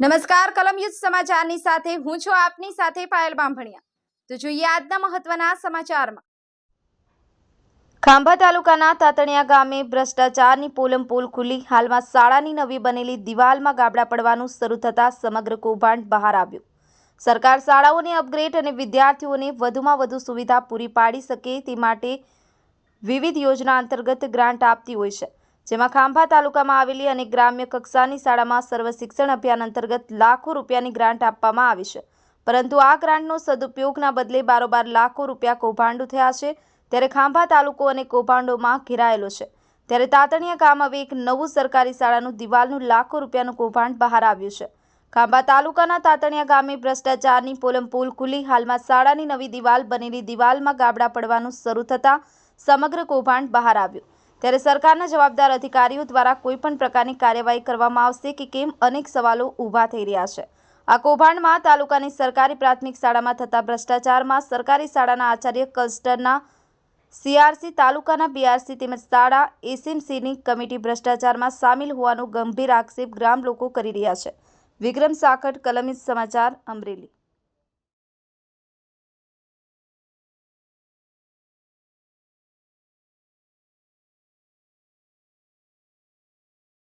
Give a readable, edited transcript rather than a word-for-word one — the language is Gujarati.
નમસ્કાર, કલમયુદ્ધ સમાચારની સાથે હું છું આપની સાથે પાયલ બામભણિયા। તો જોઈએ આજના મહત્વના સમાચારમાં। ખાંભા તાલુકાના તાતણિયા ગામે ભ્રષ્ટાચારની પોલમપોલ ખુલી। હાલમાં શાળાની નવી બનેલી દિવાલમાં ગાબડા પડવાનું શરૂ થતાં સમગ્ર કૌભાંડ બહાર આવ્યું। સરકાર શાળાઓને અપગ્રેડ અને વિદ્યાર્થીઓને વધુમાં વધુ સુવિધા પૂરી પાડી શકે તે માટે વિવિધ યોજના અંતર્ગત ગ્રાન્ટ આપતી હોય છે, જેમાં ખાંભા તાલુકામાં આવેલી અને ગ્રામ્ય કક્ષાની શાળામાં સર્વ શિક્ષણ અભિયાન અંતર્ગત લાખો રૂપિયાની ગ્રાન્ટ આપવામાં આવી છે, પરંતુ આ ગ્રાન્ટનો સદુપયોગના બદલે બારોબાર લાખો રૂપિયા કૌભાંડો થયા છે। ત્યારે ખાંભા તાલુકો અને કૌભાંડોમાં ઘેરાયેલો છે। ત્યારે તાતણિયા ગામ હવે એક નવું સરકારી શાળાનું દિવાલનું લાખો રૂપિયાનું કૌભાંડ બહાર આવ્યું છે। ખાંભા તાલુકાના તાતણિયા ગામે ભ્રષ્ટાચારની પોલમપોલ ખુલી। હાલમાં શાળાની નવી દિવાલ બનેલી દિવાલમાં ગાબડા પડવાનું શરૂ થતાં સમગ્ર કૌભાંડ બહાર આવ્યું। ત્યારે સરકારના જવાબદાર અધિકારીઓ દ્વારા કોઈપણ પ્રકારની કાર્યવાહી કરવામાં આવશે કે કેમ, અનેક સવાલો ઊભા થઈ રહ્યા છે। આ કૌભાંડમાં તાલુકાની સરકારી પ્રાથમિક શાળામાં થતા ભ્રષ્ટાચારમાં સરકારી શાળાના આચાર્ય, ક્લસ્ટરના CRC, તાલુકાના BRC તેમજ શાળા SMCની કમિટી ભ્રષ્ટાચારમાં સામેલ હોવાનો ગંભીર આક્ષેપ ગ્રામ લોકો કરી રહ્યા છે। વિક્રમ સાખટ, કલમયુદ્ધ સમાચાર, અમરેલી।